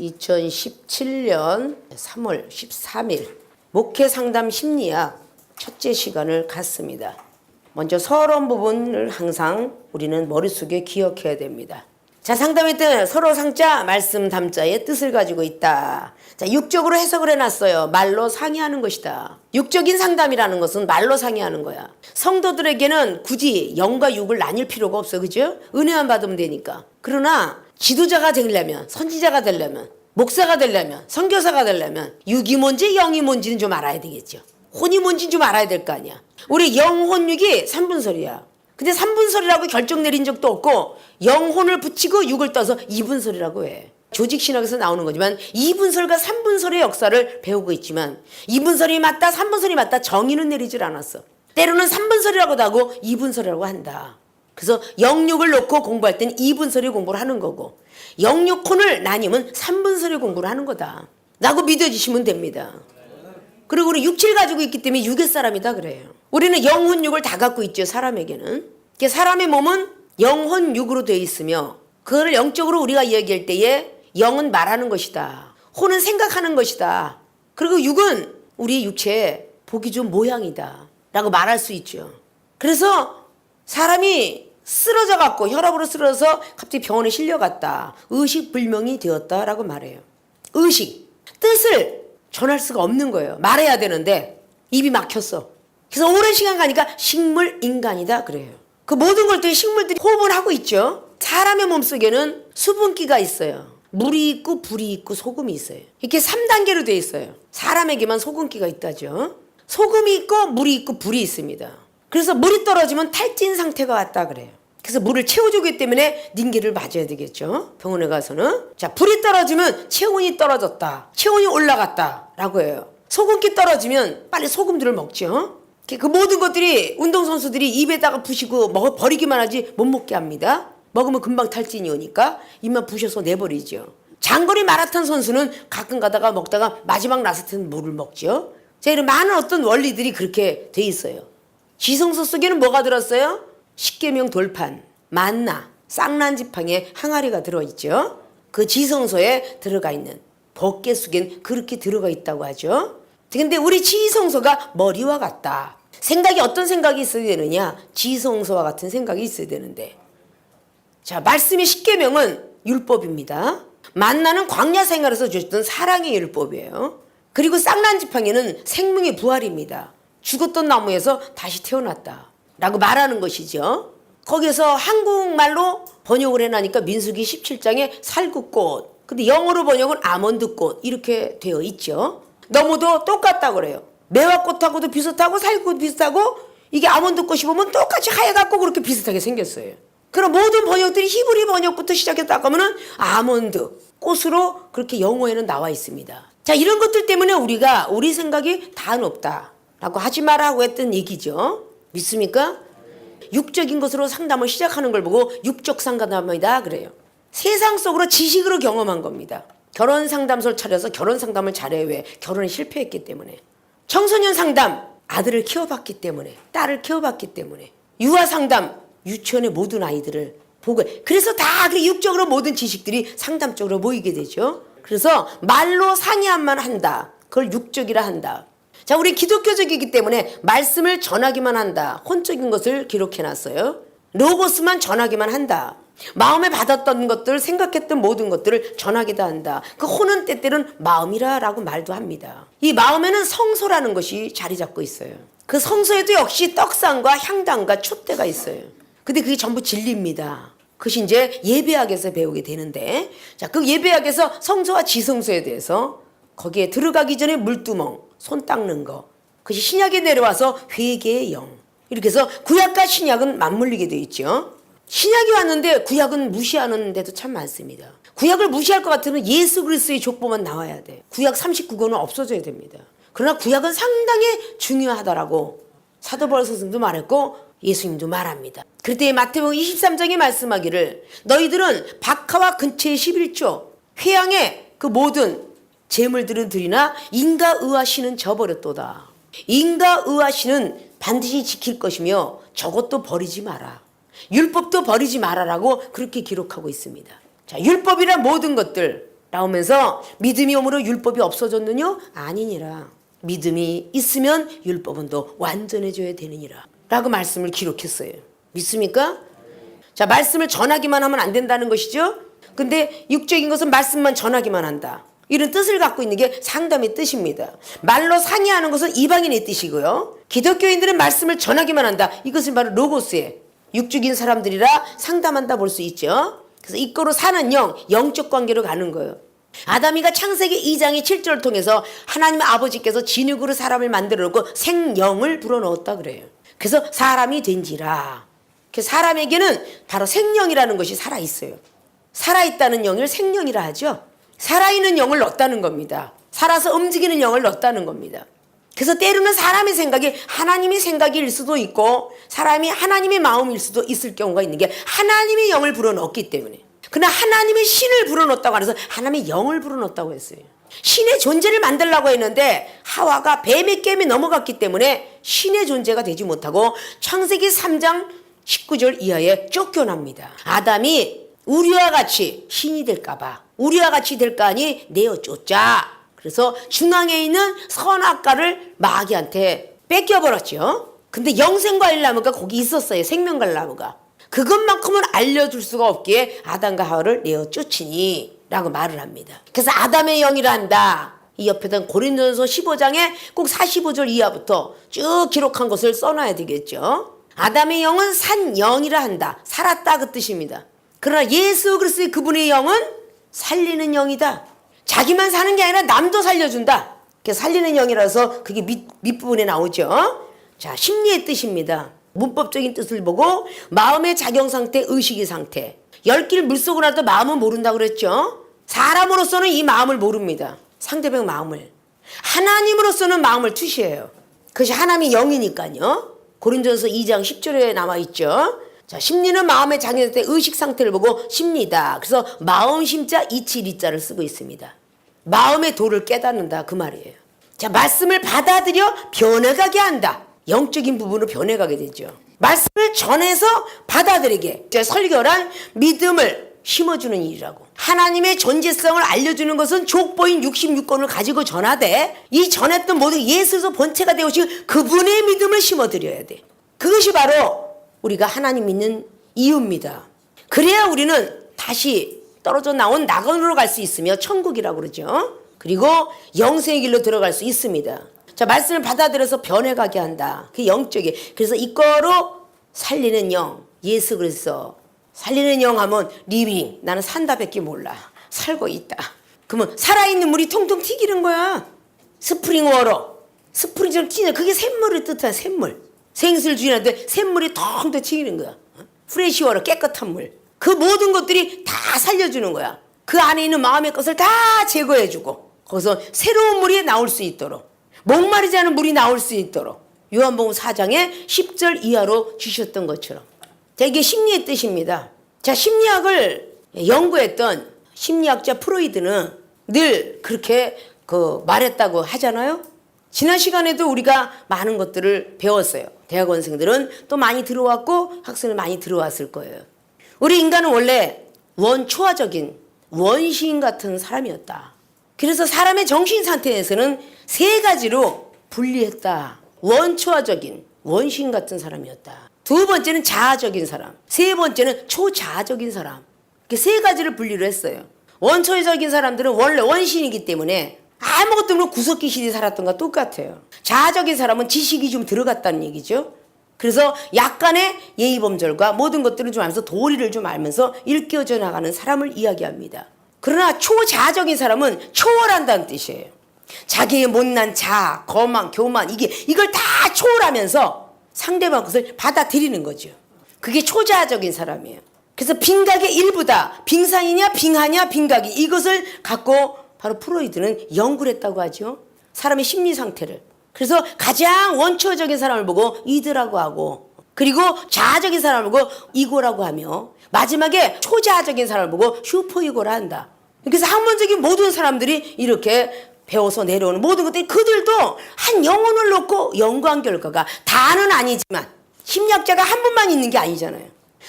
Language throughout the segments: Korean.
2017년 3월 13일 목회 상담 심리학 첫째 시간을 갖습니다. 먼저 서론 부분을 항상 우리는 머릿속에 기억해야 됩니다. 자, 상담의 뜻, 서로 상자, 말씀 담자의 뜻을 가지고 있다. 자, 육적으로 해석을 해놨어요. 말로 상의하는 것이다. 육적인 상담이라는 것은 말로 상의하는 거야. 성도들에게는 굳이 영과 육을 나뉠 필요가 없어, 그죠? 은혜만 받으면 되니까. 그러나 지도자가 되려면, 선지자가 되려면, 목사가 되려면, 선교사가 되려면 육이 뭔지 영이 뭔지는 좀 알아야 되겠죠. 혼이 뭔지는 좀 알아야 될 거 아니야. 우리 영혼육이 3분설이야. 근데 3분설이라고 결정 내린 적도 없고 영혼을 붙이고 육을 떠서 2분설이라고 해. 조직신학에서 나오는 거지만 2분설과 3분설의 역사를 배우고 있지만 2분설이 맞다 3분설이 맞다 정의는 내리질 않았어. 때로는 3분설이라고도 하고 2분설이라고 한다. 그래서 영육을 놓고 공부할 땐 2분설의 공부를 하는 거고 영육혼을 나뉘면 3분설의 공부를 하는 거다 라고 믿어주시면 됩니다. 그리고 우리 육체를 가지고 있기 때문에 육의 사람이다 그래요. 우리는 영혼 육을 다 갖고 있죠. 사람에게는. 사람의 몸은 영혼 육으로 되어 있으며 그거를 영적으로 우리가 이야기할 때에 영은 말하는 것이다. 혼은 생각하는 것이다. 그리고 육은 우리의 육체에 보기 좋은 모양이다 라고 말할 수 있죠. 그래서 사람이 쓰러져 갖고 혈압으로 쓰러져서 갑자기 병원에 실려갔다. 의식불명이 되었다 라고 말해요. 의식, 뜻을 전할 수가 없는 거예요. 말해야 되는데 입이 막혔어. 그래서 오랜 시간 가니까 식물인간이다 그래요. 그 모든 것들이 식물들이 호흡을 하고 있죠. 사람의 몸속에는 수분기가 있어요. 물이 있고 불이 있고 소금이 있어요. 이렇게 3단계로 되어 있어요. 사람에게만 소금기가 있다죠. 소금이 있고 물이 있고 불이 있습니다. 그래서 물이 떨어지면 탈진 상태가 왔다 그래요. 그래서 물을 채워주기 때문에 닌기를 맞아야 되겠죠. 병원에 가서는. 자, 불이 떨어지면 체온이 떨어졌다. 체온이 올라갔다 라고 해요. 소금기 떨어지면 빨리 소금들을 먹죠. 그 모든 것들이 운동선수들이 입에다가 부시고 버리기만 하지 못 먹게 합니다. 먹으면 금방 탈진이 오니까 입만 부셔서 내버리죠. 장거리 마라톤 선수는 가끔 가다가 먹다가 마지막 라스트는 물을 먹죠. 자, 이런 많은 어떤 원리들이 그렇게 돼 있어요. 지성소 속에는 뭐가 들었어요? 십계명 돌판, 만나, 쌍난지팡에 항아리가 들어있죠. 그 지성소에 들어가 있는 법계 속엔 그렇게 들어가 있다고 하죠. 근데 우리 지성소가 머리와 같다. 생각이 어떤 생각이 있어야 되느냐? 지성소와 같은 생각이 있어야 되는데. 자, 말씀의 십계명은 율법입니다. 만나는 광야 생활에서 주셨던 사랑의 율법이에요. 그리고 쌍난지팡이는 생명의 부활입니다. 죽었던 나무에서 다시 태어났다 라고 말하는 것이죠. 거기서 한국말로 번역을 해놔니까 민수기 17장에 살구꽃, 근데 영어로 번역은 아몬드꽃 이렇게 되어 있죠. 너무도 똑같다고 그래요. 매화꽃하고도 비슷하고 살구꽃 비슷하고 이게 아몬드꽃이 보면 똑같이 하얘갖고 그렇게 비슷하게 생겼어요. 그럼 모든 번역들이 히브리 번역부터 시작했다고 하면은 아몬드 꽃으로 그렇게 영어에는 나와 있습니다. 자, 이런 것들 때문에 우리가 우리 생각이 다 높다 라고 하지 말라고 했던 얘기죠. 믿습니까? 육적인 것으로 상담을 시작하는 걸 보고 육적 상담이다 그래요. 세상 속으로 지식으로 경험한 겁니다. 결혼 상담소를 차려서 결혼 상담을 잘해. 왜? 결혼에 실패했기 때문에. 청소년 상담, 아들을 키워봤기 때문에, 딸을 키워봤기 때문에. 유아 상담, 유치원의 모든 아이들을 보고. 그래서 다 그 육적으로 모든 지식들이 상담적으로 모이게 되죠. 그래서 말로 상의함만 한다. 그걸 육적이라 한다. 자, 우리 기독교적이기 때문에 말씀을 전하기만 한다. 혼적인 것을 기록해놨어요. 로고스만 전하기만 한다. 마음에 받았던 것들, 생각했던 모든 것들을 전하기도 한다. 그 혼은 때때는 마음이라 라고 말도 합니다. 이 마음에는 성소라는 것이 자리 잡고 있어요. 그 성소에도 역시 떡상과 향단과 촛대가 있어요. 근데 그게 전부 진리입니다. 그것이 이제 예배학에서 배우게 되는데, 자, 그 예배학에서 성소와 지성소에 대해서 거기에 들어가기 전에 물두멍, 손 닦는 거, 그것이 신약에 내려와서 회개의 영. 이렇게 해서 구약과 신약은 맞물리게 되어 있죠. 신약이 왔는데 구약은 무시하는 데도 참 많습니다. 구약을 무시할 것 같으면 예수 그리스도의 족보만 나와야 돼. 구약 39권은 없어져야 됩니다. 그러나 구약은 상당히 중요하다라고 사도 바울 스승도 말했고 예수님도 말합니다. 그럴 때 마태복음 23장에 말씀하기를 너희들은 박하와 근처의 11조 회양의 그 모든 재물들은 드리나 인과 의와 신은 저버렸도다. 인과 의와 신은 반드시 지킬 것이며 저것도 버리지 마라. 율법도 버리지 말아라고 그렇게 기록하고 있습니다. 자, 율법이란 모든 것들 나오면서 믿음이 오므로 율법이 없어졌느냐? 아니니라. 믿음이 있으면 율법은 더 완전해져야 되느니라. 라고 말씀을 기록했어요. 믿습니까? 자, 말씀을 전하기만 하면 안 된다는 것이죠. 근데 육적인 것은 말씀만 전하기만 한다. 이런 뜻을 갖고 있는 게 상담의 뜻입니다. 말로 상의하는 것은 이방인의 뜻이고요. 기독교인들은 말씀을 전하기만 한다. 이것은 바로 로고스의 육적인 사람들이라 상담한다 볼 수 있죠. 그래서 이거로 사는 영적 관계로 가는 거예요. 아담이가 창세기 2장의 7절을 통해서 하나님 아버지께서 진흙으로 사람을 만들어 놓고 생영을 불어넣었다 그래요. 그래서 사람이 된지라. 그래서 사람에게는 바로 생명이라는 것이 살아있어요. 살아있다는 영을 생명이라 하죠. 살아있는 영을 넣었다는 겁니다. 살아서 움직이는 영을 넣었다는 겁니다. 그래서 때로는 사람의 생각이 하나님의 생각일 수도 있고 사람이 하나님의 마음일 수도 있을 경우가 있는 게 하나님의 영을 불어넣었기 때문에. 그러나 하나님의 신을 불어넣었다고 해서 하나님의 영을 불어넣었다고 했어요. 신의 존재를 만들려고 했는데 하와가 뱀의 깸에 넘어갔기 때문에 신의 존재가 되지 못하고 창세기 3장 19절 이하에 쫓겨납니다. 아담이 우리와 같이 신이 될까봐 우리와 같이 될까 하니 내어 쫓자. 그래서 중앙에 있는 선악과를 마귀한테 뺏겨버렸죠. 근데 영생과일 나무가 거기 있었어요. 생명과일 나무가. 그것만큼은 알려줄 수가 없기에 아담과 하와를 내어 쫓으니 라고 말을 합니다. 그래서 아담의 영이라 한다. 이 옆에다 고린도전서 15장에 꼭 45절 이하부터 쭉 기록한 것을 써놔야 되겠죠. 아담의 영은 산 영이라 한다. 살았다 그 뜻입니다. 그러나 예수 그리스도의 그분의 영은 살리는 영이다. 자기만 사는 게 아니라 남도 살려준다. 그래서 살리는 영이라서 그게 밑부분에 나오죠. 자, 심리의 뜻입니다. 문법적인 뜻을 보고 마음의 작용 상태, 의식의 상태. 열길 물속으로 나도 마음은 모른다고 그랬죠. 사람으로서는 이 마음을 모릅니다. 상대방 마음을. 하나님으로서는 마음을 투시해요. 그것이 하나님의 영이니까요. 고린도전서 2장 10절에 나와있죠. 자, 심리는 마음의 작용 상태, 의식 상태를 보고 심리다. 그래서 마음 심자 이치리자를 쓰고 있습니다. 마음의 도를 깨닫는다 그 말이에요. 자, 말씀을 받아들여 변해가게 한다. 영적인 부분으로 변해가게 되죠. 말씀을 전해서 받아들이게. 설교란 믿음을 심어주는 일이라고. 하나님의 존재성을 알려주는 것은 족보인 66권을 가지고 전하되 이 전했던 모든 예수에서 본체가 되오신 그분의 믿음을 심어드려야 돼. 그것이 바로 우리가 하나님 믿는 이유입니다. 그래야 우리는 다시 떨어져 나온 낙원으로 갈 수 있으며 천국이라고 그러죠. 그리고 영생의 길로 들어갈 수 있습니다. 자, 말씀을 받아들여서 변해가게 한다. 그 영적이. 그래서 이거로 살리는 영, 예수 그리스도. 살리는 영 하면 리빙. 나는 산다밖에 몰라. 살고 있다. 그러면 살아있는 물이 통통 튀기는 거야. 스프링 워러. 스프링처럼 튀는 그게 샘물을 뜻하는 샘물. 생수를 주인한테 샘물이 텅텅 튀기는 거야. 프레시 워러, 깨끗한 물. 그 모든 것들이 다 살려주는 거야. 그 안에 있는 마음의 것을 다 제거해주고 거기서 새로운 물이 나올 수 있도록 목마르지 않은 물이 나올 수 있도록 요한복음 4장에 10절 이하로 주셨던 것처럼. 자, 이게 심리의 뜻입니다. 자, 심리학을 연구했던 심리학자 프로이드는 늘 그렇게 말했다고 하잖아요. 지난 시간에도 우리가 많은 것들을 배웠어요. 대학원생들은 또 많이 들어왔고 학생들 많이 들어왔을 거예요. 우리 인간은 원래 원초화적인 원시인 같은 사람이었다. 그래서 사람의 정신 상태에서는 세 가지로 분리했다. 원초화적인 원시인 같은 사람이었다. 두 번째는 자아적인 사람. 세 번째는 초자아적인 사람. 이렇게 세 가지를 분리를 했어요. 원초적인 사람들은 원래 원시인이기 때문에 아무것도 없는 구석기 시대에 살았던 것과 똑같아요. 자아적인 사람은 지식이 좀 들어갔다는 얘기죠. 그래서 약간의 예의범절과 모든 것들을 좀 알면서 도리를 좀 알면서 일깨워져 나가는 사람을 이야기합니다. 그러나 초자아적인 사람은 초월한다는 뜻이에요. 자기의 못난 자아, 거만, 교만 이걸 다 초월하면서 상대방 것을 받아들이는 거죠. 그게 초자아적인 사람이에요. 그래서 빙각의 일부다. 빙상이냐 빙하냐 빙각이 이것을 갖고 바로 프로이드는 연구를 했다고 하죠. 사람의 심리 상태를. 그래서 가장 원초적인 사람을 보고 이드라고 하고 그리고 자아적인 사람을 보고 이고라고 하며 마지막에 초자아적인 사람을 보고 슈퍼이고라 한다. 그래서 학문적인 모든 사람들이 이렇게 배워서 내려오는 모든 것들이 그들도 한 영혼을 놓고 연구한 결과가 다는 아니지만 심리학자가 한 분만 있는 게 아니잖아요.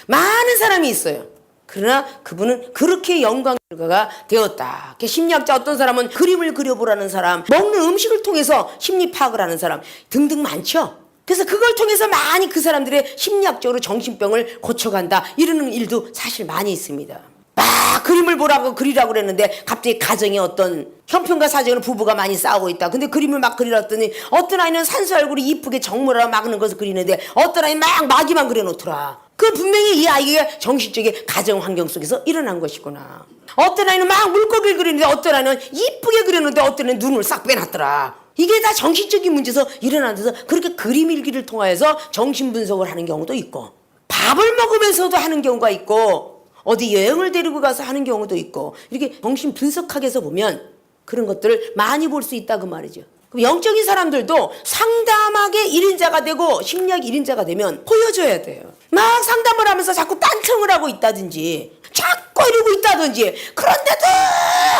많은 사람이 있어요. 그러나 그분은 그렇게 영광 결과가 되었다. 심리학자 어떤 사람은 그림을 그려보라는 사람, 먹는 음식을 통해서 심리 파악을 하는 사람 등등 많죠. 그래서 그걸 통해서 많이 그 사람들의 심리학적으로 정신병을 고쳐간다 이러는 일도 사실 많이 있습니다. 막 그림을 보라고 그리라고 그랬는데 갑자기 가정에 어떤 형편과 사정으로 부부가 많이 싸우고 있다. 근데 그림을 막 그리라 했더니 어떤 아이는 산수 얼굴이 이쁘게 정물하고 막는 것을 그리는데 어떤 아이는 막 마귀만 그려놓더라. 그 분명히 이 아이가 정신적인 가정 환경 속에서 일어난 것이구나. 어떤 아이는 막 물고기를 그리는데 어떤 아이는 이쁘게 그렸는데 어떤 아이는 눈을 싹 빼놨더라. 이게 다 정신적인 문제에서 일어난 데서 그렇게 그림 일기를 통하여서 정신 분석을 하는 경우도 있고 밥을 먹으면서도 하는 경우가 있고 어디 여행을 데리고 가서 하는 경우도 있고 이렇게 정신 분석학에서 보면 그런 것들을 많이 볼 수 있다 그 말이죠. 그럼 영적인 사람들도 상담하게 1인자가 되고 심리학 1인자가 되면 보여줘야 돼요. 막 상담을 하면서 자꾸 딴청을 하고 있다든지 자꾸 이러고 있다든지 그런데도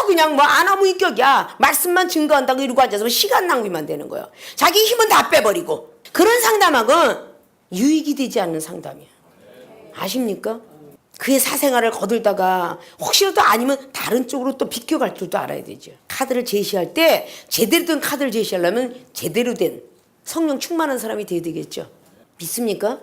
그냥 뭐 아나무인격이야. 말씀만 증거한다고 이러고 앉아서 시간 낭비만 되는 거예요. 자기 힘은 다 빼버리고 그런 상담학은 유익이 되지 않는 상담이야. 아십니까? 그의 사생활을 거들다가 혹시라도 아니면 다른 쪽으로 또 비껴갈 줄도 알아야 되죠. 카드를 제시할 때 제대로 된 카드를 제시하려면 제대로 된 성령 충만한 사람이 돼야 되겠죠. 믿습니까?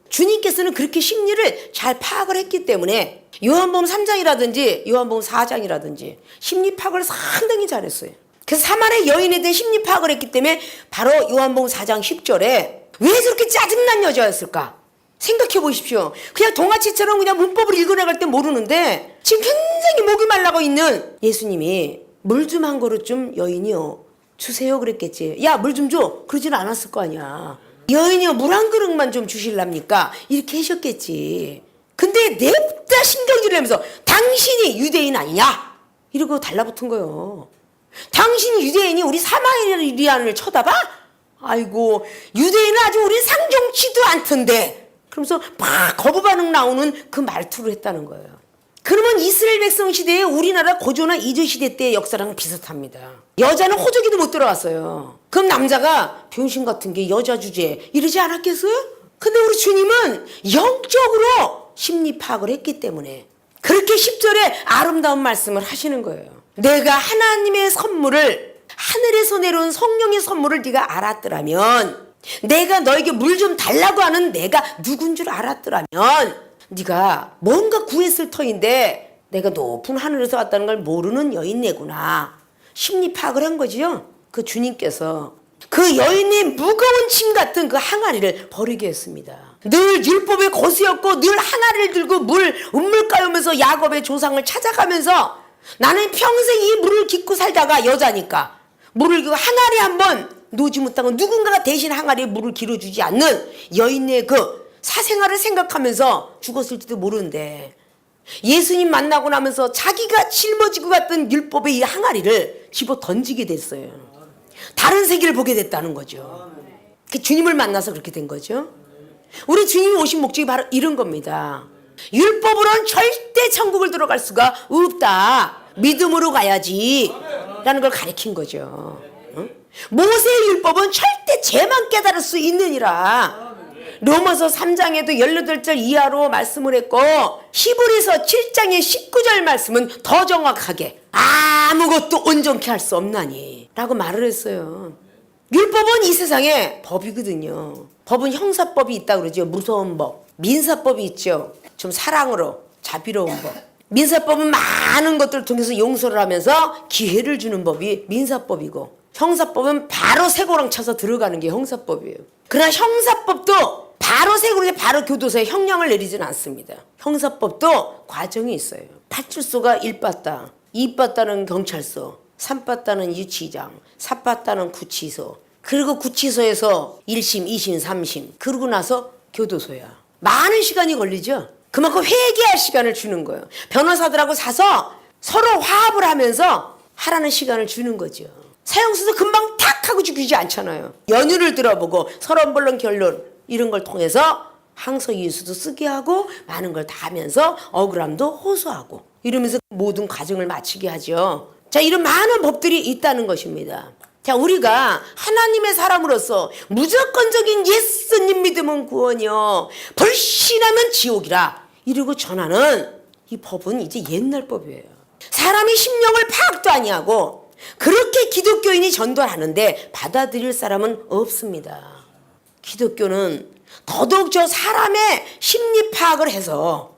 주님께서는 그렇게 심리를 잘 파악을 했기 때문에 요한복음 3장이라든지 요한복음 4장이라든지 심리 파악을 상당히 잘했어요. 그래서 사마리아 여인에 대한 심리 파악을 했기 때문에 바로 요한복음 4장 10절에 왜 저렇게 짜증난 여자였을까? 생각해 보십시오. 그냥 동화책처럼 그냥 문법을 읽어나갈 때 모르는데 지금 굉장히 목이 말라고 있는 예수님이 물 좀 한 그릇 좀 여인이요 주세요 그랬겠지. 야 물 좀 줘. 그러진 않았을 거 아니야. 여인이요 물 한 그릇만 좀 주실랍니까? 이렇게 하셨겠지. 근데 냅다 신경질을 하면서 당신이 유대인 아니냐? 이러고 달라붙은 거예요. 당신 유대인이 우리 사마리아인을 쳐다봐? 아이고 유대인은 아주 우리 상종치도 않던데. 그러면서 막 거부 반응 나오는 그 말투를 했다는 거예요. 그러면 이스라엘 백성 시대에 우리나라 고조나 이조 시대 때의 역사랑 비슷합니다. 여자는 호적에도 못 들어갔어요. 그럼 남자가 변신 같은 게 여자 주제 이러지 않았겠어요? 근데 우리 주님은 영적으로 심리 파악을 했기 때문에 그렇게 10절에 아름다운 말씀을 하시는 거예요. 내가 하나님의 선물을 하늘에서 내려온 성령의 선물을 네가 알았더라면 내가 너에게 물 좀 달라고 하는 내가 누군 줄 알았더라면 네가 뭔가 구했을 터인데 내가 높은 하늘에서 왔다는 걸 모르는 여인네구나. 심리 파악을 한 거지요. 그 주님께서 그 여인의 무거운 짐 같은 그 항아리를 버리게 했습니다. 늘 율법의 고수였고 늘 항아리를 들고 운물 까우면서 야곱의 조상을 찾아가면서 나는 평생 이 물을 깃고 살다가 여자니까 물을 그 항아리 한번 놓지 못하고 누군가가 대신 항아리에 물을 길어주지 않는 여인의 그 사생활을 생각하면서 죽었을지도 모르는데 예수님 만나고 나면서 자기가 짊어지고 갔던 율법의 이 항아리를 집어 던지게 됐어요. 다른 세계를 보게 됐다는 거죠. 그 주님을 만나서 그렇게 된 거죠. 우리 주님이 오신 목적이 바로 이런 겁니다. 율법으로는 절대 천국을 들어갈 수가 없다. 믿음으로 가야지 라는 걸 가르친 거죠. 모세의 율법은 절대 죄만 깨달을 수 있느니라. 로마서 3장에도 18절 이하로 말씀을 했고 히브리서 7장의 19절 말씀은 더 정확하게 아무것도 온전케 할 수 없나니 라고 말을 했어요. 율법은 이 세상에 법이거든요. 법은 형사법이 있다 그러죠. 무서운 법. 민사법이 있죠. 좀 사랑으로 자비로운 법. 민사법은 많은 것들을 통해서 용서를 하면서 기회를 주는 법이 민사법이고 형사법은 바로 쇠고랑 쳐서 들어가는 게 형사법이에요. 그러나 형사법도 바로 쇠고랑에 바로 교도소에 형량을 내리지는 않습니다. 형사법도 과정이 있어요. 파출소가 1바따, 2바따는 경찰서, 3바따는 유치장, 4바따는 구치소, 그리고 구치소에서 1심, 2심, 3심, 그러고 나서 교도소야. 많은 시간이 걸리죠. 그만큼 회개할 시간을 주는 거예요. 변호사들하고 사서 서로 화합을 하면서 하라는 시간을 주는 거죠. 사형수도 금방 탁 하고 죽이지 않잖아요. 연유를 들어보고 서론본론 결론 이런 걸 통해서 항소 이유서도 쓰게 하고 많은 걸 다 하면서 억울함도 호소하고 이러면서 모든 과정을 마치게 하죠. 자, 이런 많은 법들이 있다는 것입니다. 자, 우리가 하나님의 사람으로서 무조건적인 예수님 믿으면 구원이요 불신하면 지옥이라 이러고 전하는 이 법은 이제 옛날 법이에요. 사람이 심령을 파악도 아니하고 그렇게 기독교인이 전도하는데 받아들일 사람은 없습니다. 기독교는 더더욱 저 사람의 심리 파악을 해서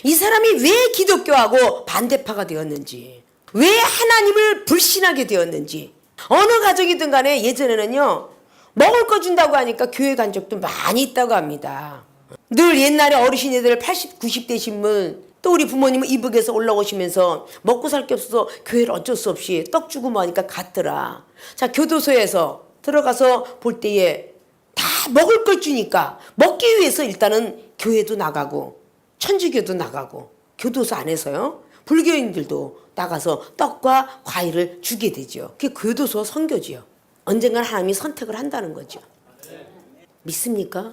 이 사람이 왜 기독교하고 반대파가 되었는지, 왜 하나님을 불신하게 되었는지, 어느 가족이든 간에 예전에는요, 먹을 거 준다고 하니까 교회 간 적도 많이 있다고 합니다. 늘 옛날에 어르신들 80, 90 되신 분, 또 우리 부모님은 이북에서 올라오시면서 먹고 살 게 없어서 교회를 어쩔 수 없이 떡 주고 뭐 하니까 갔더라. 자, 교도소에서 들어가서 볼 때에 다 먹을 걸 주니까 먹기 위해서 일단은 교회도 나가고 천주교도 나가고 교도소 안에서요, 불교인들도 나가서 떡과 과일을 주게 되죠. 그게 교도소 선교지요. 언젠간 하나님이 선택을 한다는 거죠. 믿습니까?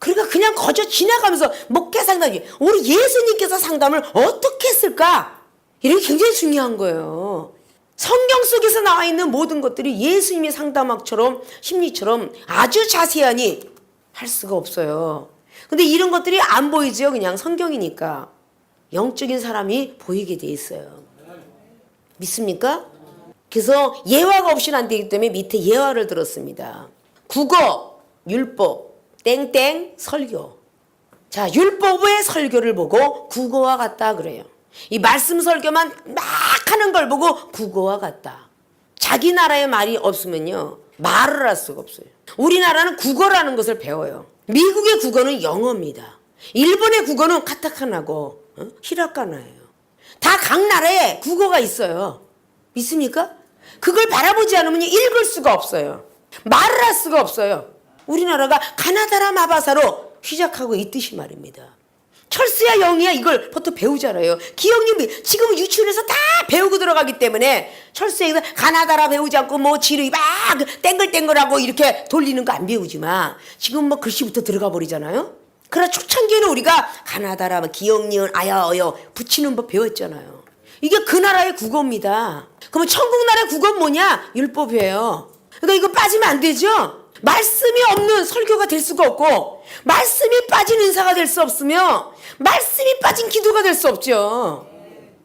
그러니까 그냥 거저 지나가면서 먹게 상담이, 우리 예수님께서 상담을 어떻게 했을까? 이게 굉장히 중요한 거예요. 성경 속에서 나와 있는 모든 것들이 예수님의 상담학처럼 심리처럼 아주 자세하니 할 수가 없어요. 근데 이런 것들이 안 보이죠. 그냥 성경이니까. 영적인 사람이 보이게 돼 있어요. 믿습니까? 그래서 예화가 없이는 안 되기 때문에 밑에 예화를 들었습니다. 국어, 율법, 땡땡 설교. 자, 율법의 설교를 보고 국어와 같다 그래요. 이 말씀 설교만 막 하는 걸 보고 국어와 같다. 자기 나라의 말이 없으면요, 말을 할 수가 없어요. 우리나라는 국어라는 것을 배워요. 미국의 국어는 영어입니다. 일본의 국어는 카타카나고 히라카나예요. 다 각 나라에 국어가 있어요. 믿습니까? 그걸 바라보지 않으면 읽을 수가 없어요. 말을 할 수가 없어요. 우리나라가 가나다라 마바사로 시작하고 있듯이 말입니다. 철수야 영희야 이걸 보통 배우잖아요. 기억력 지금 유치원에서 다 배우고 들어가기 때문에 철수에서 가나다라 배우지 않고 뭐 지르이 막 땡글땡글하고 이렇게 돌리는 거 안 배우지만 지금 뭐 글씨부터 들어가 버리잖아요. 그러나 초창기에는 우리가 가나다라 기억니은 아야 어여 붙이는 법 배웠잖아요. 이게 그 나라의 국어입니다. 그러면 천국 나라의 국어는 뭐냐? 율법이에요. 그러니까 이거 빠지면 안 되죠. 말씀이 없는 설교가 될 수가 없고, 말씀이 빠진 은사가 될 수 없으며, 말씀이 빠진 기도가 될 수 없죠.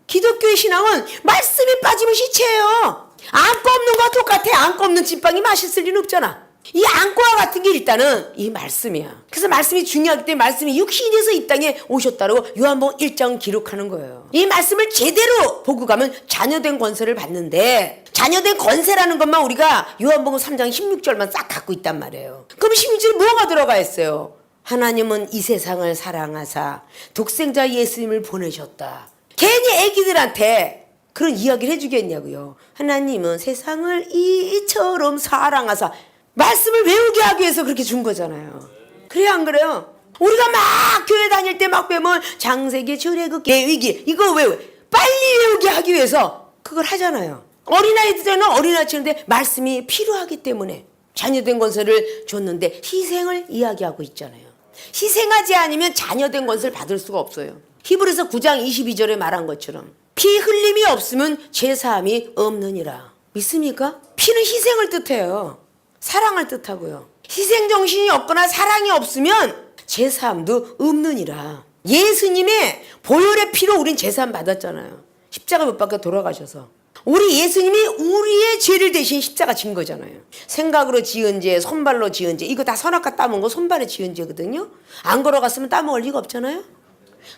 기독교의 신앙은 말씀이 빠지면 시체예요. 안고 없는 거와 똑같아. 안고 없는 찐빵이 맛있을 리는 없잖아. 이 안고와 같은 게 일단은 이 말씀이야. 그래서 말씀이 중요하기 때문에 말씀이 육신이 돼서 이 땅에 오셨다고 요한복음 1장 기록하는 거예요. 이 말씀을 제대로 보고 가면 자녀된 권세를 받는데, 자녀된 권세라는 것만 우리가 요한복음 3장 16절만 싹 갖고 있단 말이에요. 그럼 16절에 뭐가 들어가 있어요? 하나님은 이 세상을 사랑하사 독생자 예수님을 보내셨다. 괜히 애기들한테 그런 이야기를 해주겠냐고요. 하나님은 세상을 이처럼 사랑하사, 말씀을 외우게 하기 위해서 그렇게 준 거잖아요. 그래요, 안 그래요? 우리가 막 교회 다닐 때 막 배우면 장세기, 출애굽, 계위기 이거 외워 빨리 외우게 하기 위해서 그걸 하잖아요. 어린아이들은 어린아이 치는데 말씀이 필요하기 때문에 자녀된 권세를 줬는데 희생을 이야기하고 있잖아요. 희생하지 않으면 자녀된 권세를 받을 수가 없어요. 히브리서 9장 22절에 말한 것처럼 피 흘림이 없으면 제사함이 없느니라. 믿습니까? 피는 희생을 뜻해요. 사랑을 뜻하고요. 희생 정신이 없거나 사랑이 없으면 제사함도 없느니라. 예수님의 보혈의 피로 우린 제사함 받았잖아요. 십자가 못 박혀 돌아가셔서. 우리 예수님이 우리의 죄를 대신 십자가 진 거잖아요. 생각으로 지은 죄, 손발로 지은 죄, 이거 다 선악과 따먹은 거 손발에 지은 죄거든요. 안 걸어갔으면 따먹을 리가 없잖아요.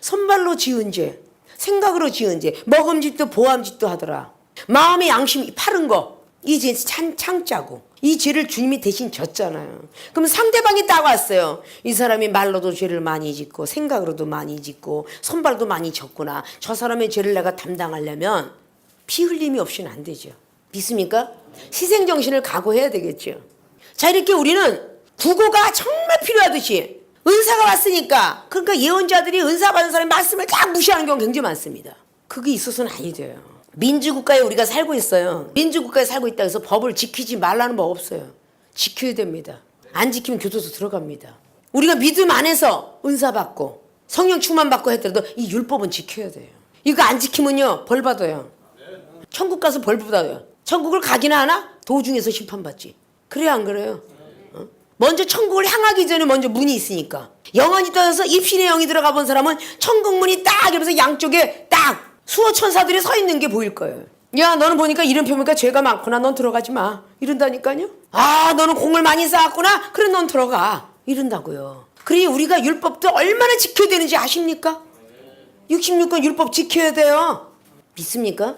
손발로 지은 죄, 생각으로 지은 죄, 먹음짓도 보암짓도 하더라. 마음의 양심이 파른 거, 이 죄 창자고 이 죄를 주님이 대신 졌잖아요. 그럼 상대방이 따왔어요. 이 사람이 말로도 죄를 많이 짓고 생각으로도 많이 짓고 손발도 많이 졌구나. 저 사람의 죄를 내가 담당하려면 피 흘림이 없이는 안 되죠. 믿습니까? 희생정신을 각오해야 되겠죠. 자, 이렇게 우리는 국어가 정말 필요하듯이 은사가 왔으니까, 그러니까 예언자들이 은사 받은 사람이 말씀을 딱 무시하는 경우가 굉장히 많습니다. 그게 있어서는 아니 돼요. 민주국가에 우리가 살고 있어요. 민주국가에 살고 있다 해서 법을 지키지 말라는 법 없어요. 지켜야 됩니다. 안 지키면 교도소 들어갑니다. 우리가 믿음 안에서 은사 받고 성령 충만 받고 했더라도 이 율법은 지켜야 돼요. 이거 안 지키면요 벌 받아요. 천국 가서 벌 받아요. 천국을 가기나 하나? 도중에서 심판받지. 그래야 안 그래요? 먼저 천국을 향하기 전에 먼저 문이 있으니까. 영원히 떠서 입신의 영이 들어가 본 사람은 천국문이 딱 이러면서 양쪽에 딱 수호 천사들이 서 있는 게 보일 거예요. 야, 너는 보니까 이름표 보니까 죄가 많구나. 넌 들어가지 마. 이런다니까요. 아, 너는 공을 많이 쌓았구나. 그래, 넌 들어가. 이런다고요. 그리고 우리가 율법도 얼마나 지켜야 되는지 아십니까? 66권 율법 지켜야 돼요. 믿습니까?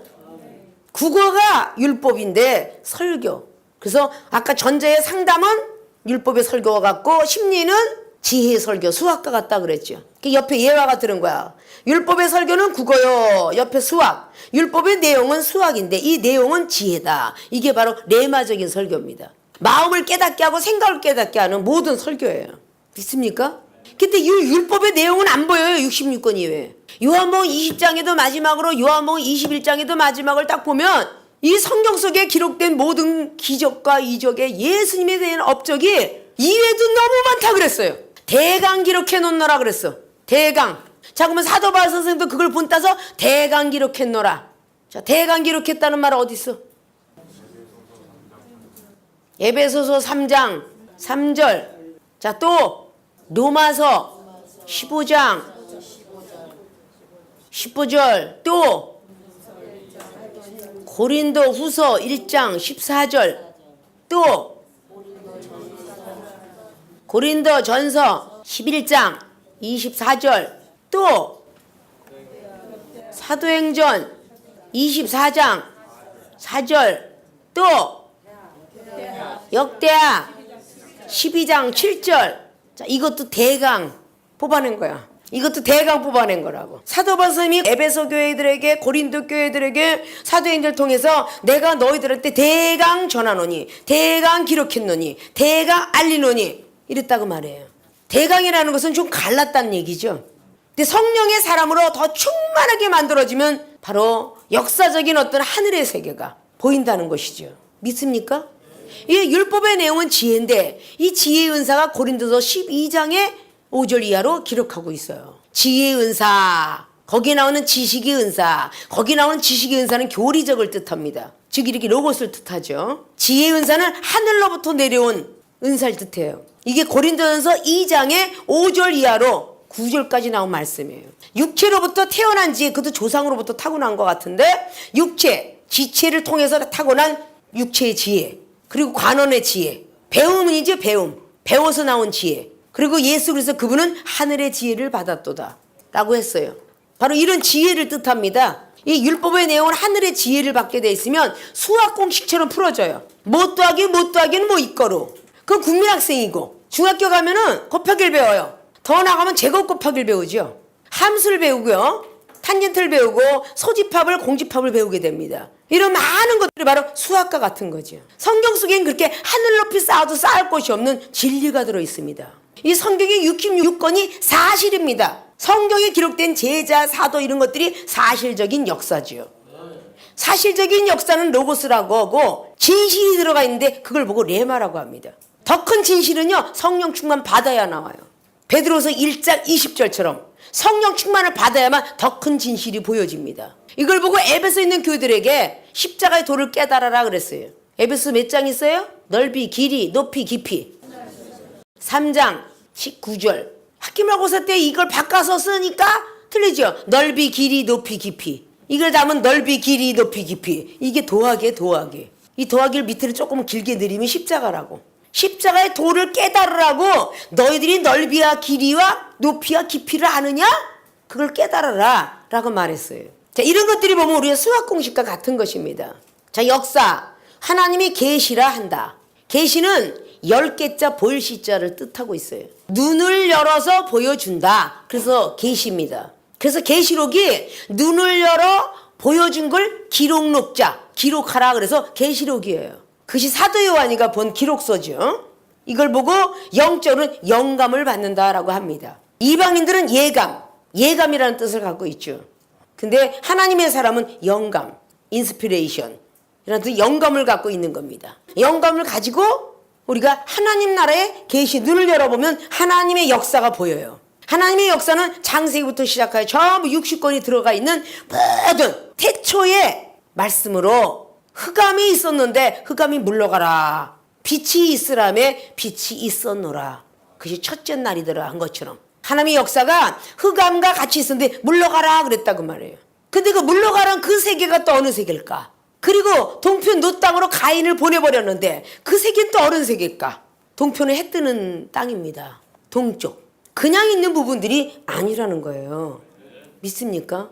국어가 율법인데 설교. 그래서 아까 전자의 상담은 율법의 설교와 같고 심리는 지혜의 설교, 수학과 같다 그랬죠. 옆에 예화가 들은 거야. 율법의 설교는 국어요. 옆에 수학. 율법의 내용은 수학인데 이 내용은 지혜다. 이게 바로 레마적인 설교입니다. 마음을 깨닫게 하고 생각을 깨닫게 하는 모든 설교예요. 믿습니까? 근데 이 율법의 내용은 안 보여요. 66권 이외에. 요한복음 20장에도 마지막으로 요한복음 21장에도 마지막을 딱 보면 이 성경 속에 기록된 모든 기적과 이적의 예수님에 대한 업적이 이외에도 너무 많다 그랬어요. 대강 기록해 놓노라 그랬어. 대강. 자, 그러면 사도 바울 선생님도 그걸 본따서 대강 기록했노라. 자, 대강 기록했다는 말 어디 있어? 에베소서 3장 3절. 자, 또 로마서 15장 15절. 또 고린도 후서 1장 14절. 또 고린도 전서 11장 24절. 또 사도행전 24장 4절. 또 역대하 12장 7절. 자, 이것도 대강 뽑아낸 거야. 이것도 대강 뽑아낸 거라고. 사도 바울 선생님이 에베소 교회들에게 고린도 교회들에게 사도행전을 통해서 내가 너희들한테 대강 전하노니 대강 기록했노니 대강 알리노니 이랬다고 말해요. 대강이라는 것은 좀 갈랐다는 얘기죠. 근데 성령의 사람으로 더 충만하게 만들어지면 바로 역사적인 어떤 하늘의 세계가 보인다는 것이죠. 믿습니까? 이 율법의 내용은 지혜인데 이 지혜의 은사가 고린도서 12장의 5절 이하로 기록하고 있어요. 지혜의 은사, 거기에 나오는 지식의 은사, 거기 나오는 지식의 은사는 교리적을 뜻합니다. 즉 이렇게 로고스를 뜻하죠. 지혜의 은사는 하늘로부터 내려온 은사를 뜻해요. 이게 고린도전서 2장의 5절 이하로 9절까지 나온 말씀이에요. 육체로부터 태어난 지혜, 그것도 조상으로부터 타고난 것 같은데 육체, 지체를 통해서 타고난 육체의 지혜, 그리고 관원의 지혜, 배움은 이제 배워서 나온 지혜, 그리고 예수 그리스도 그분은 하늘의 지혜를 받았도다 라고 했어요. 바로 이런 지혜를 뜻합니다. 이 율법의 내용은 하늘의 지혜를 받게 돼 있으면 수학 공식처럼 풀어져요. 못 더하기는 뭐 이거로. 그건 국민학생이고 중학교 가면은 곱하기를 배워요. 더 나가면 제곱 곱하기를 배우죠. 함수를 배우고요. 탄젠트를 배우고 소집합을 공집합을 배우게 됩니다. 이런 많은 것들이 바로 수학과 같은 거죠. 성경 속엔 그렇게 하늘 높이 쌓아도 쌓을 곳이 없는 진리가 들어있습니다. 이 성경의 66권이 사실입니다. 성경에 기록된 제자, 사도 이런 것들이 사실적인 역사지요. 사실적인 역사는 로고스라고 하고 진실이 들어가 있는데 그걸 보고 레마라고 합니다. 더 큰 진실은요, 성령 충만 받아야 나와요. 베드로서 1장 20절처럼 성령 충만을 받아야만 더 큰 진실이 보여집니다. 이걸 보고 에베소에 있는 교회들에게 십자가의 도를 깨달아라 그랬어요. 에베소 몇 장 있어요? 넓이, 길이, 높이, 깊이. 3장 19절. 학기말고사 때 이걸 바꿔서 쓰니까 틀리죠. 넓이, 길이, 높이, 깊이. 이걸 담은 넓이, 길이, 높이, 깊이. 이게 도하기에 도하기. 이 도하기를 밑으로 조금 길게 내리면 십자가라고. 십자가의 도를 깨달으라고. 너희들이 넓이와 길이와 높이와 깊이를 아느냐? 그걸 깨달아라 라고 말했어요. 자, 이런 것들이 보면 우리의 수학 공식과 같은 것입니다. 자, 역사. 하나님이 계시라 한다. 계시는 10개자 보일 시자를 뜻하고 있어요. 눈을 열어서 보여준다. 그래서 계시입니다. 그래서 계시록이 눈을 열어 보여준 걸 기록록자, 기록하라 그래서 계시록이에요. 그것이 사도 요한이가 본 기록서죠. 이걸 보고 영적으로는 영감을 받는다라고 합니다. 이방인들은 예감이라는 뜻을 갖고 있죠. 근데 하나님의 사람은 영감, 인스피레이션 이런 뜻 영감을 갖고 있는 겁니다. 영감을 가지고 우리가 하나님 나라의 계시 눈을 열어보면 하나님의 역사가 보여요. 하나님의 역사는 창세기부터 시작하여 전부 60권이 들어가 있는 모든 태초의 말씀으로 흑암이 있었는데 흑암이 물러가라. 빛이 있으라며 빛이 있었노라. 그것이 첫째 날이더라 한 것처럼 하나님의 역사가 흑암과 같이 있었는데 물러가라 그랬다고 말이에요. 근데 그 물러가란 그 세계가 또 어느 세계일까? 그리고 동편 노 땅으로 가인을 보내버렸는데 그 세계는 또 어느 세계일까? 동편은 해 뜨는 땅입니다. 동쪽. 그냥 있는 부분들이 아니라는 거예요. 믿습니까?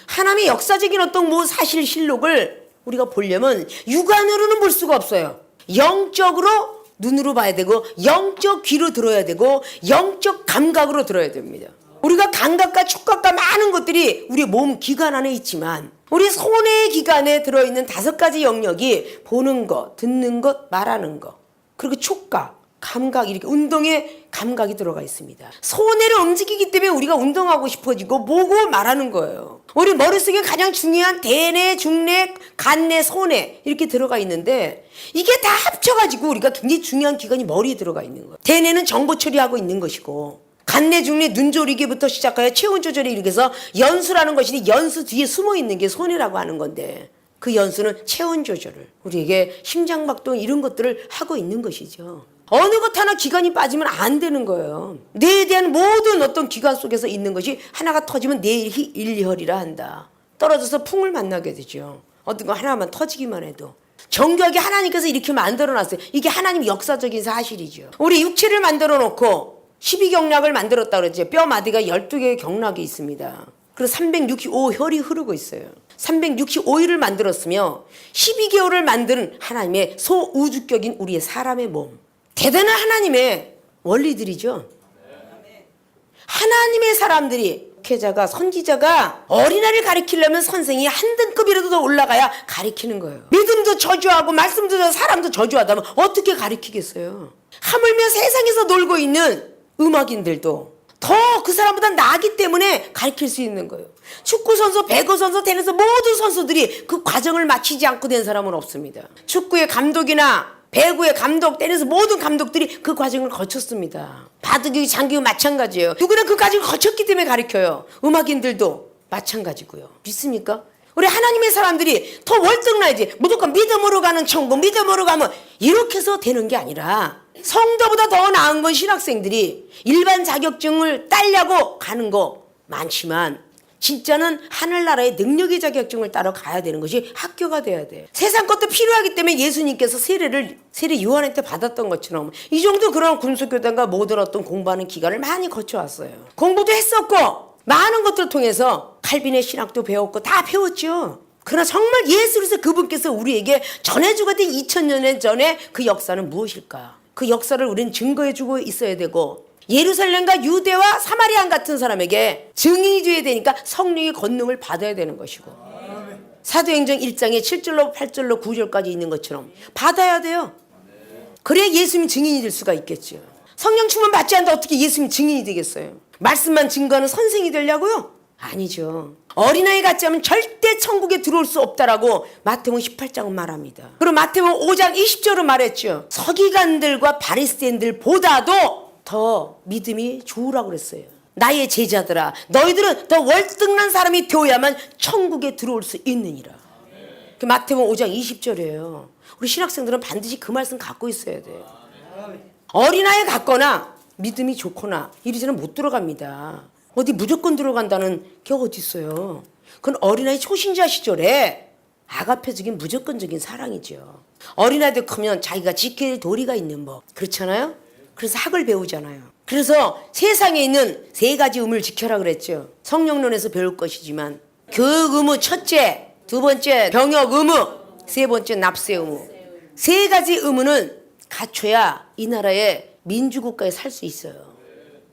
하나님의 역사적인 어떤 뭐 사실 실록을 우리가 보려면 육안으로는 볼 수가 없어요. 영적으로 눈으로 봐야 되고 영적 귀로 들어야 되고 영적 감각으로 들어야 됩니다. 우리가 감각과触각과 많은 것들이 우리 몸 기관 안에 있지만 우리 손의 기관에 들어있는 5가지 영역이 보는 것, 듣는 것, 말하는 것, 그리고 촉각, 감각, 이렇게 운동의 감각이 들어가 있습니다. 손해를 움직이기 때문에 우리가 운동하고 싶어지고 보고 말하는 거예요. 우리 머릿속에 가장 중요한 대뇌, 중뇌, 간뇌, 소뇌 이렇게 들어가 있는데 이게 다 합쳐가지고 우리가 굉장히 중요한 기관이 머리에 들어가 있는 거예요. 대뇌는 정보 처리하고 있는 것이고 간내, 중내, 눈 조리기부터 시작하여 체온 조절에 이렇게 해서 연수라는 것이 연수 뒤에 숨어 있는 게 손해라고 하는 건데 그 연수는 체온 조절을 우리에게 심장박동 이런 것들을 하고 있는 것이죠. 어느 것 하나 기관이 빠지면 안 되는 거예요. 뇌에 대한 모든 어떤 기관 속에서 있는 것이 하나가 터지면 뇌일혈이라 한다. 떨어져서 풍을 만나게 되죠. 어떤 거 하나만 터지기만 해도. 정교하게 하나님께서 이렇게 만들어놨어요. 이게 하나님 역사적인 사실이죠. 우리 육체를 만들어 놓고 12경락을 만들었다 그랬죠. 뼈 마디가 12개의 경락이 있습니다. 그래서 365혈이 흐르고 있어요. 365일을 만들었으며 12개월을 만든 하나님의 소우주격인 우리의 사람의 몸. 대단한 하나님의 원리들이죠. 하나님의 사람들이 목회자가 선지자가 어린아이를 가리키려면 선생이 한 등급이라도 더 올라가야 가리키는 거예요. 믿음도 저주하고 말씀도 저주하고 사람도 저주하다면 어떻게 가리키겠어요? 하물며 세상에서 놀고 있는 음악인들도 더 그 사람보다 나기 때문에 가르칠 수 있는 거예요. 축구선수, 배구선수, 테니스 모든 선수들이 그 과정을 마치지 않고 된 사람은 없습니다. 축구의 감독이나 배구의 감독, 테니스 모든 감독들이 그 과정을 거쳤습니다. 바둑이, 장기도 마찬가지예요. 누구나 그 과정을 거쳤기 때문에 가르쳐요. 음악인들도 마찬가지고요. 믿습니까? 우리 하나님의 사람들이 더 월등나야지. 무조건 믿음으로 가는 천국, 믿음으로 가면 이렇게 해서 되는 게 아니라 성도보다 더 나은 건 신학생들이 일반 자격증을 따려고 가는 거 많지만 진짜는 하늘나라의 능력의 자격증을 따러 가야 되는 것이 학교가 돼야 돼. 세상 것도 필요하기 때문에 예수님께서 세례 요한한테 받았던 것처럼 이 정도 그런 군수교단과 모든 어떤 공부하는 기간을 많이 거쳐왔어요. 공부도 했었고 많은 것들을 통해서 칼빈의 신학도 배웠고 다 배웠죠. 그러나 정말 예수 그리스도 그분께서 우리에게 전해주고 된 2000년 전에 그 역사는 무엇일까? 그 역사를 우리는 증거해주고 있어야 되고 예루살렘과 유대와 사마리아 같은 사람에게 증인이 돼야 되니까 성령의 권능을 받아야 되는 것이고 사도행전 1장에 7절로 8절로 9절까지 있는 것처럼 받아야 돼요. 그래야 예수님 증인이 될 수가 있겠죠. 성령 충만 받지 않는데 어떻게 예수님 증인이 되겠어요? 말씀만 증거하는 선생이 되려고요? 아니죠. 어린아이 같지 않으면 절대 천국에 들어올 수 없다라고 마태복음 18장은 말합니다. 그리고 마태복음 5장 20절은 말했죠. 서기관들과 바리새인들보다도 더 믿음이 좋으라고 그랬어요. 나의 제자들아, 너희들은 더 월등한 사람이 되어야만 천국에 들어올 수 있느니라. 그 마태복음 5장 20절이에요. 우리 신학생들은 반드시 그 말씀 갖고 있어야 돼요. 어린아이 같거나 믿음이 좋거나 이리저리 못 들어갑니다. 어디 무조건 들어간다는 게 어디 있어요. 그건 어린아이 초신자 시절에 아가페적인 무조건적인 사랑이죠. 어린아이들 크면 자기가 지킬 도리가 있는 법. 그렇잖아요. 그래서 학을 배우잖아요. 그래서 세상에 있는 3가지 의무를 지켜라 그랬죠. 성령론에서 배울 것이지만 교육 의무 첫째, 2번째 병역 의무, 3번째 납세 의무. 3가지 의무는 갖춰야 이 나라의 민주국가에 살 수 있어요.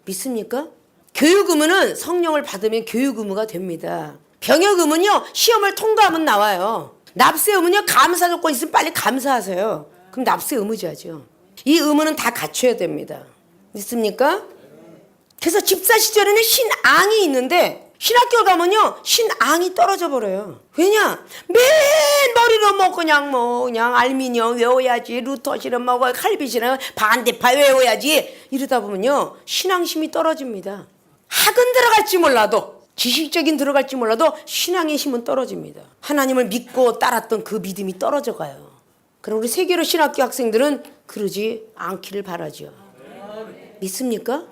믿습니까? 교육 의무는 성령을 받으면 교육 의무가 됩니다. 병역 의무는요 시험을 통과하면 나와요. 납세 의무는요 감사 조건 있으면 빨리 감사하세요. 그럼 납세 의무자죠. 이 의무는 다 갖춰야 됩니다. 믿습니까? 그래서 집사 시절에는 신앙이 있는데 신학교 가면요 신앙이 떨어져 버려요. 왜냐? 맨 머리로 뭐 그냥 알미니엄 외워야지, 루터 실험 먹어야, 칼빈 실험 반대파 외워야지 이러다 보면요 신앙심이 떨어집니다. 학은 들어갈지 몰라도 지식적인 들어갈지 몰라도 신앙의 힘은 떨어집니다. 하나님을 믿고 따랐던 그 믿음이 떨어져 가요. 그럼 우리 세계로 신학교 학생들은 그러지 않기를 바라죠. 믿습니까?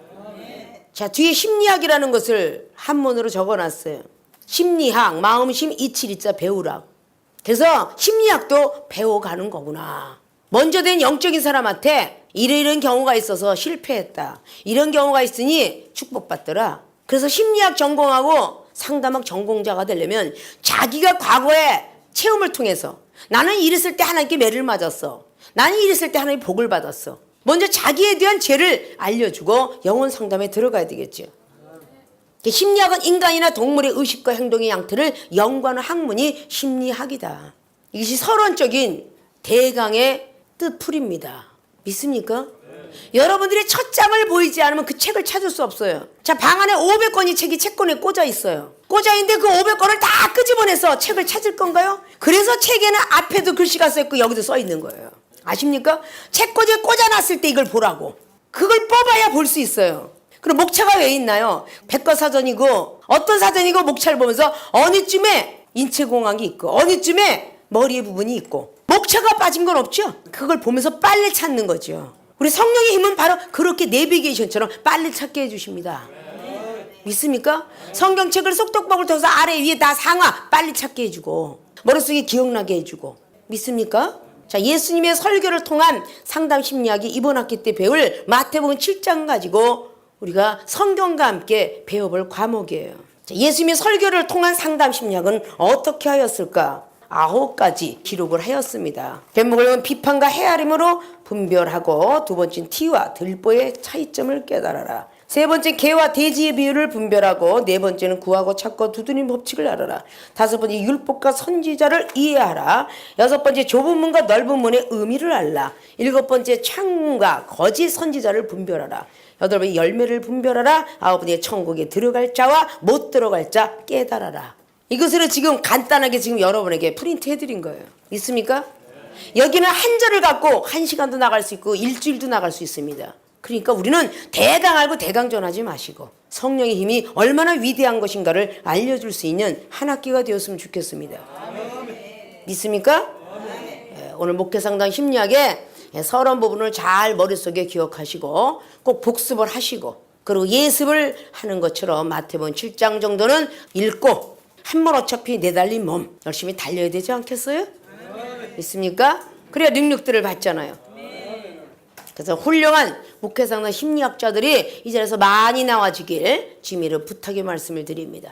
자, 뒤에 심리학이라는 것을 한문으로 적어놨어요. 심리학, 마음심, 이치리자 배우락. 그래서 심리학도 배워가는 거구나. 먼저 된 영적인 사람한테 이런 경우가 있어서 실패했다. 이런 경우가 있으니 축복받더라. 그래서 심리학 전공하고 상담학 전공자가 되려면 자기가 과거에 체험을 통해서 나는 이랬을 때 하나님께 매를 맞았어. 나는 이랬을 때 하나님의 복을 받았어. 먼저 자기에 대한 죄를 알려주고 영혼 상담에 들어가야 되겠죠. 심리학은 인간이나 동물의 의식과 행동의 양태를 연구하는 학문이 심리학이다. 이것이 서론적인 대강의 뜻풀입니다. 믿습니까? 여러분들이 첫 장을 보이지 않으면 그 책을 찾을 수 없어요. 자, 방 안에 500권이 책이 책권에 꽂아 있어요. 꽂아 있는데 그 500권을 다 끄집어내서 책을 찾을 건가요? 그래서 책에는 앞에도 글씨가 써있고 여기도 써 있는 거예요. 아십니까? 책꽂이에 꽂아놨을 때 이걸 보라고. 그걸 뽑아야 볼 수 있어요. 그럼 목차가 왜 있나요? 백과사전이고 어떤 사전이고 목차를 보면서 어느 쯤에 인체공학이 있고 어느 쯤에 머리의 부분이 있고 목차가 빠진 건 없죠? 그걸 보면서 빨리 찾는 거죠. 우리 성령의 힘은 바로 그렇게 내비게이션처럼 빨리 찾게 해주십니다. 믿습니까? 성경책을 속독법을 통해서 아래 위에 다 상하 빨리 찾게 해주고 머릿속에 기억나게 해주고 믿습니까? 자, 예수님의 설교를 통한 상담 심리학이 이번 학기 때 배울 마태복음 7장 가지고 우리가 성경과 함께 배워볼 과목이에요. 자, 예수님의 설교를 통한 상담 심리학은 어떻게 하였을까? 9가지 기록을 하였습니다. 제목은 비판과 헤아림으로 분별하고, 두 번째는 티와 들보의 차이점을 깨달아라. 세 번째 개와 돼지의 비유를 분별하고, 네 번째는 구하고 찾고 두드리는 법칙을 알아라. 다섯 번째 율법과 선지자를 이해하라. 여섯 번째 좁은 문과 넓은 문의 의미를 알라. 일곱 번째 창문과 거짓 선지자를 분별하라. 여덟 번째 열매를 분별하라. 아홉 번째 천국에 들어갈 자와 못 들어갈 자 깨달아라. 이것을 지금 간단하게 지금 여러분에게 프린트 해드린 거예요. 있습니까? 여기는 한 절을 갖고 1시간도 나갈 수 있고 일주일도 나갈 수 있습니다. 그러니까 우리는 대강 알고 대강전하지 마시고 성령의 힘이 얼마나 위대한 것인가를 알려줄 수 있는 한 학기가 되었으면 좋겠습니다. 믿습니까? 오늘 목회상담 심리학의 서론 부분을 잘 머릿속에 기억하시고 꼭 복습을 하시고 그리고 예습을 하는 것처럼 마태복음 7장 정도는 읽고 한 번 어차피 내달린 몸 열심히 달려야 되지 않겠어요? 믿습니까? 그래야 능력들을 받잖아요. 그래서 훌륭한 목회상담 심리학자들이 이 자리에서 많이 나와주길 주님으로 부탁의 말씀을 드립니다.